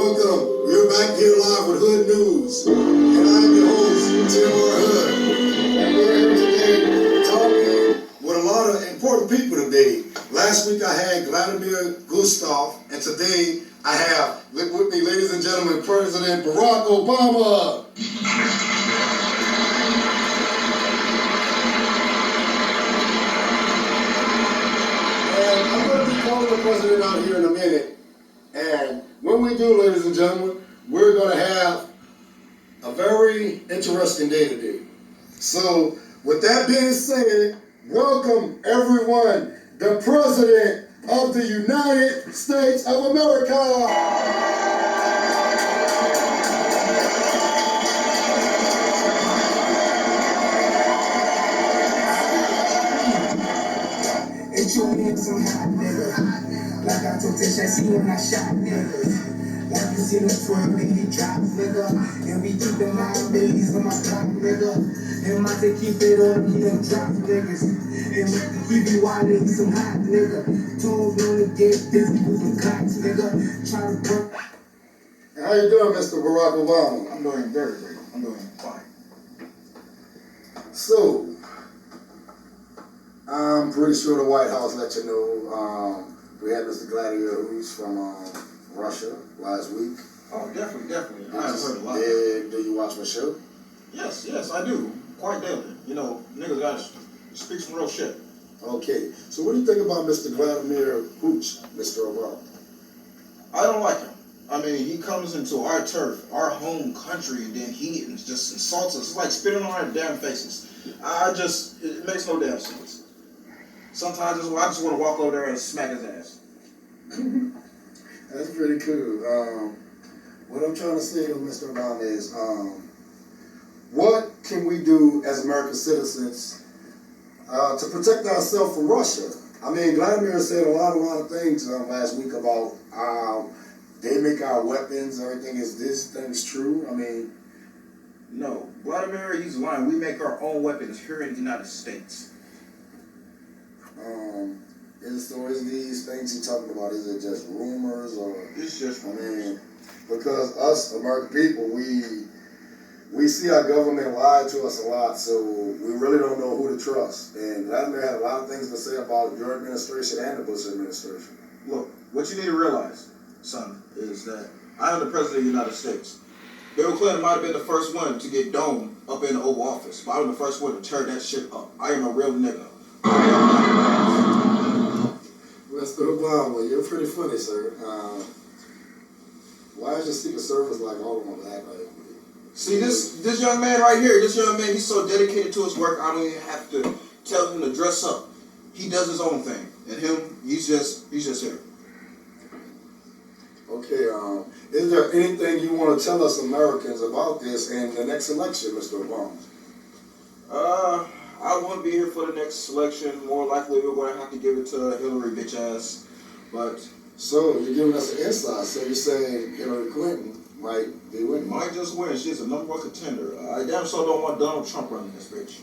Welcome. We're back here live with Hood News. And I'm your host, Tim R. Hood. And we're here today talking with a lot of important people today. Last week I had Vladimir Gustav, and today I have with me, ladies and gentlemen, President Barack Obama. And I'm going to be calling the president out here in a minute. And when we do, ladies and gentlemen, we're going to have a very interesting day today. So, with that being said, welcome everyone, the President of the United States of America. It's your hands so hot, nigga. Like I told Tish, I see when I shot niggas. Like you see them twirl, he drops, nigga. And we keep them liabilities on my block, nigga. And my say keep it on me, them drop niggas. And we be wildin', some hot, nigga. Told on to get busy moving clocks, nigga. Try to work. How you doing, Mr. Barack Obama? I'm doing very great. I'm doing fine. So, I'm pretty sure the White House let you know we had Mr. Gladiator who's from Russia last week. Oh, definitely. I have heard a lot. Do you watch my show? Yes, I do. Quite daily. You know, niggas gotta speak some real shit. Okay, so what do you think about Mr. Vladimir Putin, Mr. Obama? I don't like him. I mean, he comes into our turf, our home country, and then he just insults us. It's like spitting on our damn faces. It makes no damn sense. Sometimes I just want to walk over there and smack his ass. That's pretty cool. What I'm trying to say to Mr. Obama is, what can we do as American citizens to protect ourselves from Russia? I mean, Vladimir said a lot of things last week about they make our weapons. Everything is this thing's true. I mean, no, Vladimir, he's lying. We make our own weapons here in the United States. Is these things you're talking about, is it just rumors or? It's just rumors. I mean, because us American people, we see our government lie to us a lot, so we really don't know who to trust. And Vladimir had a lot of things to say about your administration and the Bush administration. Look, what you need to realize, son, is that I am the President of the United States. Bill Clinton might have been the first one to get domed up in the Oval Office, but I'm the first one to tear that shit up. I am a real nigga. Mr. Obama, you're pretty funny, sir. Why is your Secret Service like all of them act like? See, this young man right here, he's so dedicated to his work, I don't even have to tell him to dress up. He does his own thing. And he's just here. Okay, is there anything you want to tell us Americans about this and the next election, Mr. Obama? I won't be here for the next election. More likely, we're going to have to give it to Hillary, bitch ass. But so you're giving us an insight. So you're saying Hillary Clinton might be winning? Might just win. She's a number one contender. I damn sure don't want Donald Trump running this bitch.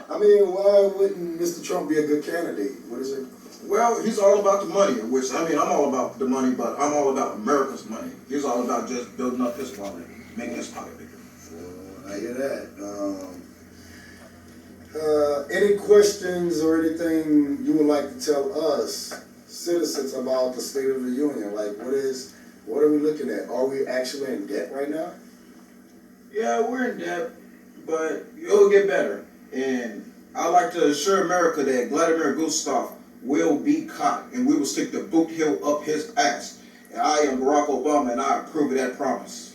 I mean, why wouldn't Mr. Trump be a good candidate? What is it? Well, he's all about the money, which, I mean, I'm all about the money, but I'm all about America's money. He's all about just building up his wallet, making his pocket bigger. Well, I hear that. Any questions or anything you would like to tell us, citizens, about the State of the Union? Like, what are we looking at? Are we actually in debt right now? Yeah, we're in debt, but it'll get better. And I'd like to assure America that Vladimir Gustav will be caught, and we will stick the boot heel up his ass. And I am Barack Obama, and I approve of that promise.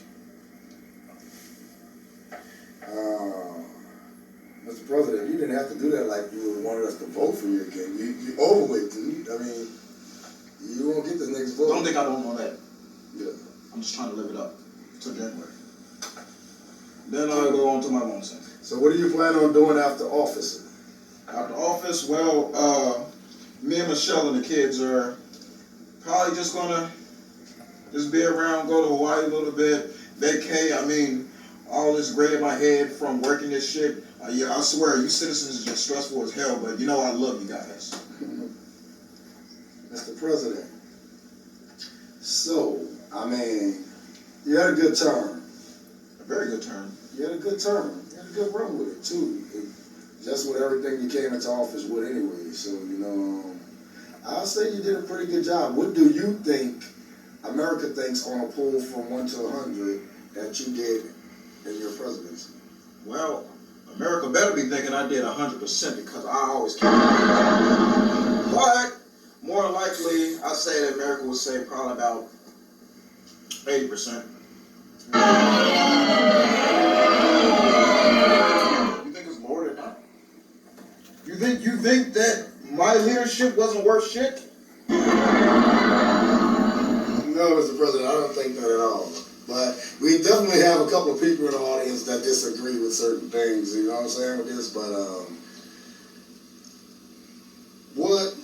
Mr. President, you didn't have to do that like you wanted us to vote for you again. You overweight, dude. I mean, you won't get this next vote. Don't think I don't know that. Yeah. I'm just trying to live it up till January. Then I'll go on to my own thing. So what do you plan on doing after office? After office, well, me and Michelle and the kids are probably just gonna be around, go to Hawaii a little bit, vacay. I mean, all this gray in my head from working this shit. Yeah, I swear, you citizens are just stressful as hell, but you know I love you guys. Mr. President, so, I mean, you had a good term. A very good term. You had a good term. You had a good run with it, too. Just with everything you came into office with anyway. So, I'll say you did a pretty good job. What do you think America thinks on a poll from 1 to 100 that you did in your presidency? Well, America better be thinking I did 100% because I always keep. But more likely, I say that America would say probably about 80%. You think it's lower than that? You think that my leadership wasn't worth shit? No, Mr. President, I don't think that at all. But we definitely have a couple of people in the audience that disagree with certain things, you know what I'm saying, with this, but what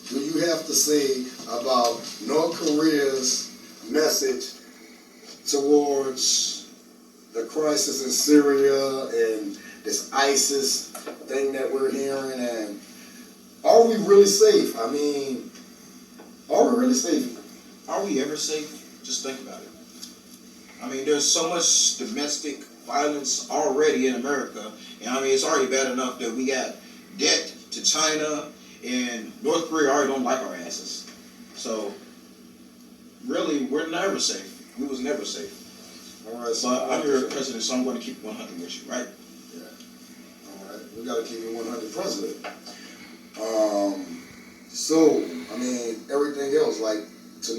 do you have to say about North Korea's message towards the crisis in Syria and this ISIS thing that we're hearing, and are we really safe? I mean, are we really safe? Are we ever safe? Just think about it. I mean, there's so much domestic violence already in America. And I mean, it's already bad enough that we got debt to China, and North Korea already don't like our asses. So, really, we're never safe. We was never safe. All right, so But I'm your president, so I'm going to keep 100 with you, right? Yeah. All right, we got to keep it 100 president. So, I mean, everything else, like the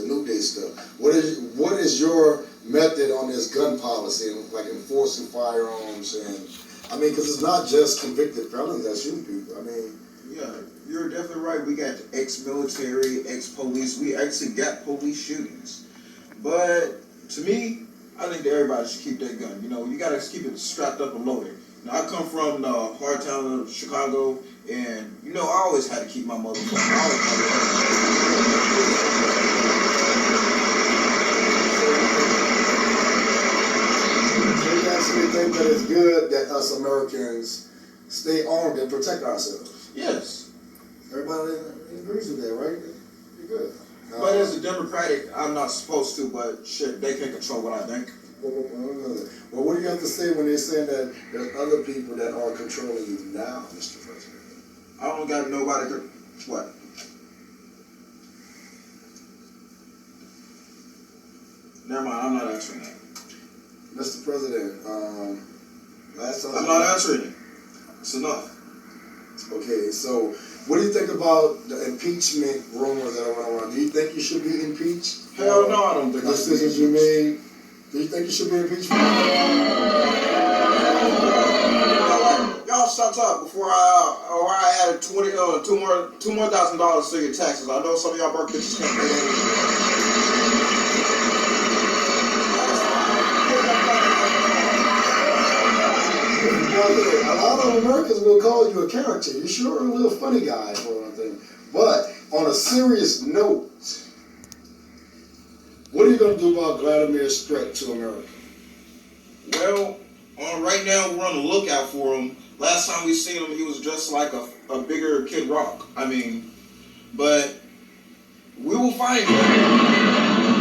New Day stuff. What is your method on this gun policy and like enforcing firearms? And I mean, because it's not just convicted felons that shoot people. I mean, Yeah, you're definitely right. We got ex-military, ex-police. We actually got police shootings. But to me, I think that everybody should keep their gun. You got to keep it strapped up and loaded. I come from the hard town of Chicago, and I always had to keep my motherfucking. so you actually think that it's good that us Americans stay armed and protect ourselves? Yes. Everybody agrees with that, right? You're good. But as a Democratic, I'm not supposed to, but shit, they can control what I think. Well, what do you have to say when they're saying that there's other people that are controlling you now, Mr. President? I don't got nobody to. What? Never mind, I'm not answering that. Mr. President, last time... I'm not answering it. It's enough. Okay, so what do you think about the impeachment rumors that are running around? Do you think you should be impeached? Hell no, I don't think the decisions you made. Do you think you should be impeached? Y'all stop talking before I added $2 more $1,000 to your taxes. I know some of y'all broke bitches can't pay that. A lot of Americans will call you a character. You're sure a little funny guy for one thing. But on a serious note, what are you going to do about Vladimir's threat to America? Well, right now we're on the lookout for him. Last time we seen him, he was dressed like a bigger Kid Rock. But we will find him.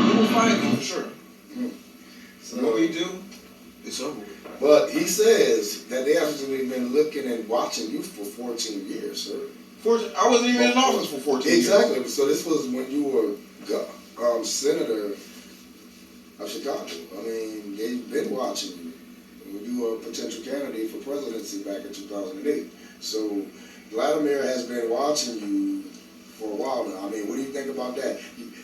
We will find him for sure. So what we do, it's over with. But he says that they actually been looking and watching you for 14 years, sir. I wasn't even in office for 14 years. Exactly. So this was when you were senator of Chicago. I mean, they've been watching you when you were a potential candidate for presidency back in 2008. So Vladimir has been watching you for a while now. I mean, what do you think about that?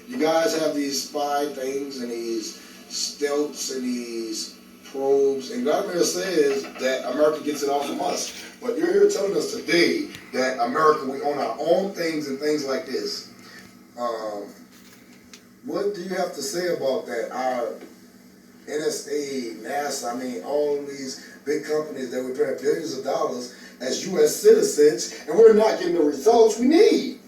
You guys have these spy things and these stealths and these probes, and Vladimir says that America gets it all from us. But you're here telling us today that America, we own our own things and things like this. What do you have to say about that? Our NSA, NASA, I mean, all these big companies that we pay billions of dollars as U.S. citizens, and we're not getting the results we need.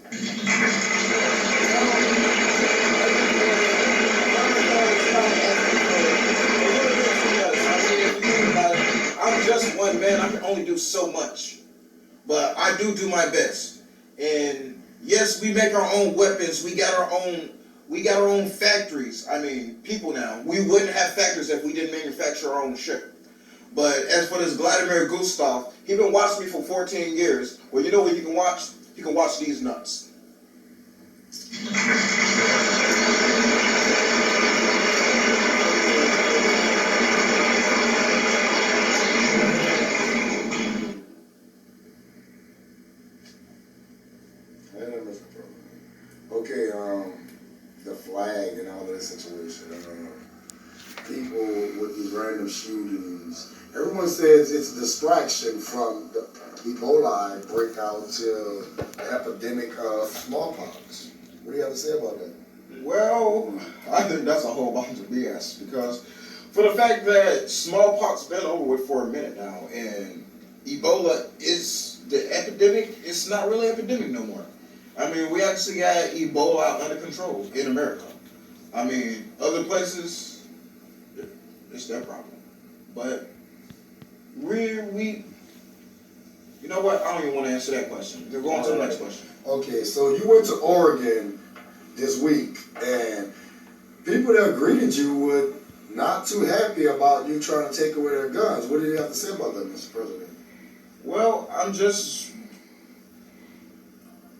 I'm just one man. I can only do so much. But I do my best. And yes, yes, we make our own weapons. We got our own factories. I mean, people now. We wouldn't have factories if we didn't manufacture our own shit. But as for this Vladimir Gustav, he been watching me for 14 years. Well, you know what you can watch? You can watch these nuts. Okay, the flag and all of this situation. People with these random shootings. Everyone says it's a distraction from the Ebola breakout to the epidemic of smallpox. What do you have to say about that? Well, I think that's a whole bunch of BS because for the fact that smallpox been over with for a minute now and Ebola is the epidemic, it's not really epidemic no more. I mean, we actually got Ebola under control in America. I mean, other places, it's their problem. But we, you know what? I don't even want to answer that question. We're going to the next question. Okay, so you went to Oregon this week, and people that greeted you were not too happy about you trying to take away their guns. What do you have to say about that, Mr. President? Well, I'm just,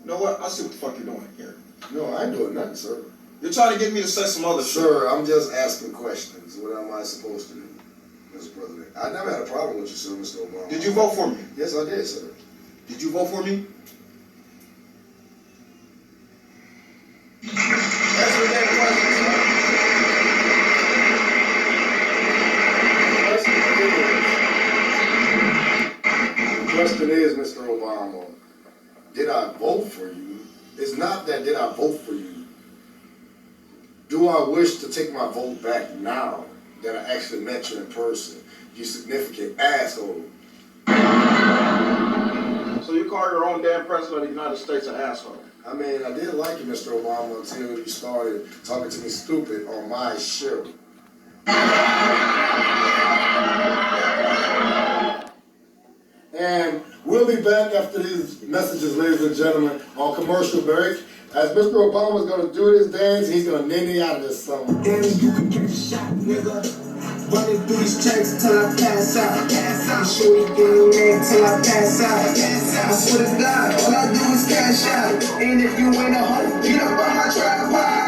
you know what? I see what the fuck you're doing here. No, I ain't doing nothing, sir. You're trying to get me to say some other shit. Sir, I'm just asking questions. What am I supposed to do, Mr. President? I never had a problem with you, sir, Mr. Obama. Did you vote for me? Yes, I did, sir. Did you vote for me? Answer that question, sir. The question is, Mr. Obama, did I vote for you? It's not that did I vote for you. Do I wish to take my vote back now that I actually met you in person? You significant asshole. So you call your own damn president of the United States an asshole? I mean, I did like you, Mr. Obama, until you started talking to me stupid on my show. And we'll be back after these messages, ladies and gentlemen, on commercial break. As Mr. Obama's gonna do his dance, he's gonna ninny out of this song. Damn, you can get a shot, nigga. Running through these tracks till I pass out. I'm sure you getting mad till I pass out. I swear to God, all I do is cash out. And if you ain't a hoe, get up on my tripod.